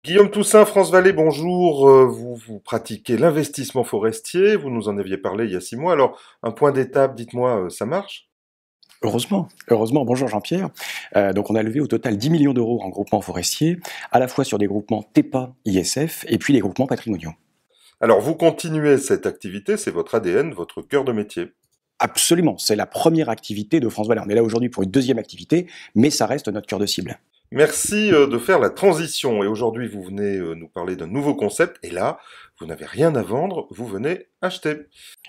Guillaume Toussaint, France Vallée, bonjour. Vous pratiquez l'investissement forestier, vous nous en aviez parlé il y a 6 mois. Alors, un point d'étape, dites-moi, ça marche? Heureusement, bonjour Jean-Pierre. Donc on a levé au total 10 millions d'euros en groupement forestier, à la fois sur des groupements TEPA, ISF et puis des groupements patrimoniaux. Alors, vous continuez cette activité, c'est votre ADN, votre cœur de métier. Absolument, c'est la première activité de France Valais. On est là aujourd'hui pour une deuxième activité, mais ça reste notre cœur de cible. Merci de faire la transition. Et aujourd'hui, vous venez nous parler d'un nouveau concept. Et là, vous n'avez rien à vendre, vous venez acheter.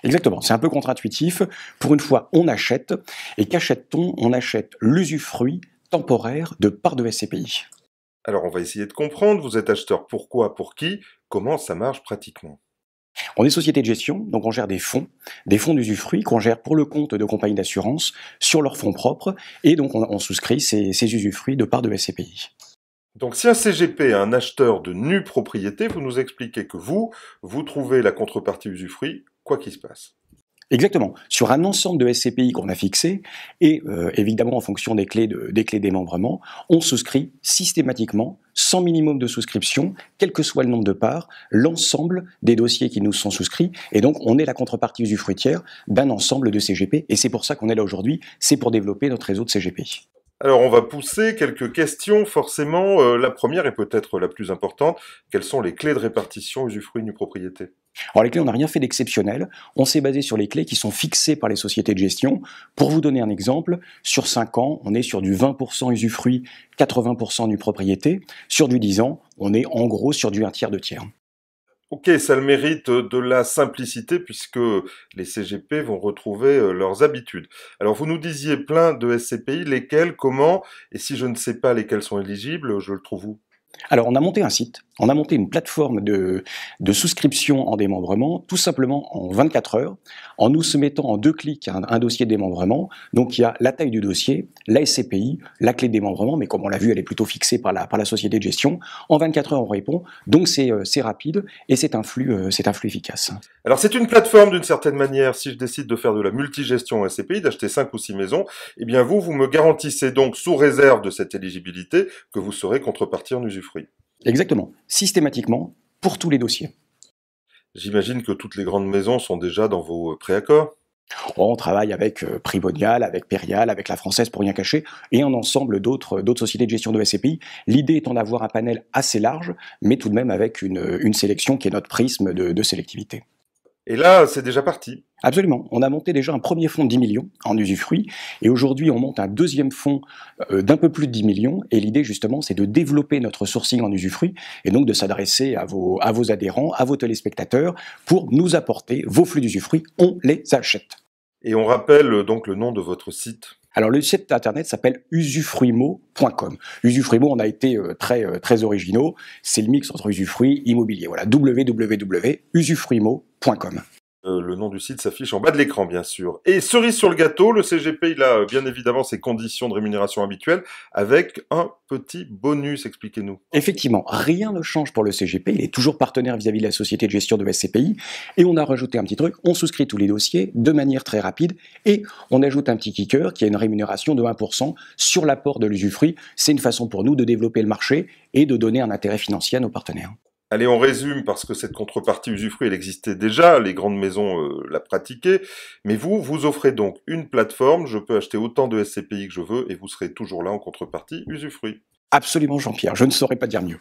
Exactement, c'est un peu contre-intuitif. Pour une fois, on achète. Et qu'achète-t-on? On achète l'usufruit temporaire de parts de SCPI. Alors, on va essayer de comprendre. Vous êtes acheteur pourquoi, pour qui, comment ça marche pratiquement. On est société de gestion, donc on gère des fonds d'usufruit qu'on gère pour le compte de compagnies d'assurance sur leurs fonds propres, et donc on souscrit ces usufruits de parts de SCPI. Donc, si un CGP est un acheteur de nue propriété, vous nous expliquez que vous trouvez la contrepartie usufruit, quoi qu'il se passe. Exactement, sur un ensemble de SCPI qu'on a fixé, et évidemment en fonction des clés démembrement, on souscrit systématiquement, sans minimum de souscription, quel que soit le nombre de parts, l'ensemble des dossiers qui nous sont souscrits, et donc on est la contrepartie usufruitière d'un ensemble de CGP, et c'est pour ça qu'on est là aujourd'hui, c'est pour développer notre réseau de CGP. Alors, on va pousser quelques questions, forcément. La première est peut-être la plus importante. Quelles sont les clés de répartition usufruit nue propriété? Alors les clés, on n'a rien fait d'exceptionnel, on s'est basé sur les clés qui sont fixées par les sociétés de gestion. Pour vous donner un exemple, sur 5 ans, on est sur du 20% usufruit, 80% nue propriété. Sur du 10 ans, on est en gros sur du 1 tiers, 2 tiers. Ok, ça a le mérite de la simplicité puisque les CGP vont retrouver leurs habitudes. Alors, vous nous disiez plein de SCPI, lesquels, comment, et si je ne sais pas lesquels sont éligibles, je le trouve où? Alors on a monté un site, on a monté une plateforme de souscription en démembrement, tout simplement en 24 heures, en nous soumettant en 2 clics un dossier de démembrement. Donc il y a la taille du dossier, la SCPI, la clé de démembrement, mais comme on l'a vu, elle est plutôt fixée par la société de gestion. En 24 heures, on répond, donc c'est rapide et c'est un flux efficace. Alors, c'est une plateforme d'une certaine manière. Si je décide de faire de la multigestion SCPI, d'acheter 5 ou 6 maisons, eh bien vous me garantissez donc, sous réserve de cette éligibilité, que vous serez contrepartie en usufruit. Exactement, systématiquement, pour tous les dossiers. J'imagine que toutes les grandes maisons sont déjà dans vos préaccords. On travaille avec Primonial, avec Perial, avec la Française pour rien cacher, et un ensemble d'autres sociétés de gestion de SCPI. L'idée étant d'avoir un panel assez large, mais tout de même avec une sélection qui est notre prisme de sélectivité. Et là, c'est déjà parti. Absolument. On a monté déjà un premier fonds de 10 millions en usufruit, et aujourd'hui on monte un deuxième fonds d'un peu plus de 10 millions, et l'idée justement c'est de développer notre sourcing en usufruit, et donc de s'adresser à vos adhérents, à vos téléspectateurs, pour nous apporter vos flux d'usufruit, on les achète. Et on rappelle donc le nom de votre site. Alors le site internet s'appelle usufruimo.com. Usufruimo, on a été très originaux, c'est le mix entre usufruit et immobilier. Voilà, www.usufruimo.com. Le nom du site s'affiche en bas de l'écran, bien sûr. Et cerise sur le gâteau, le CGP, il a bien évidemment ses conditions de rémunération habituelles, avec un petit bonus, expliquez-nous. Effectivement, rien ne change pour le CGP, il est toujours partenaire vis-à-vis de la société de gestion de SCPI, et on a rajouté un petit truc, on souscrit tous les dossiers de manière très rapide, et on ajoute un petit kicker qui a une rémunération de 1% sur l'apport de l'usufruit. C'est une façon pour nous de développer le marché et de donner un intérêt financier à nos partenaires. Allez, on résume, parce que cette contrepartie usufruit, elle existait déjà, les grandes maisons la pratiquaient, mais vous offrez donc une plateforme, je peux acheter autant de SCPI que je veux, et vous serez toujours là en contrepartie usufruit. Absolument Jean-Pierre, je ne saurais pas dire mieux.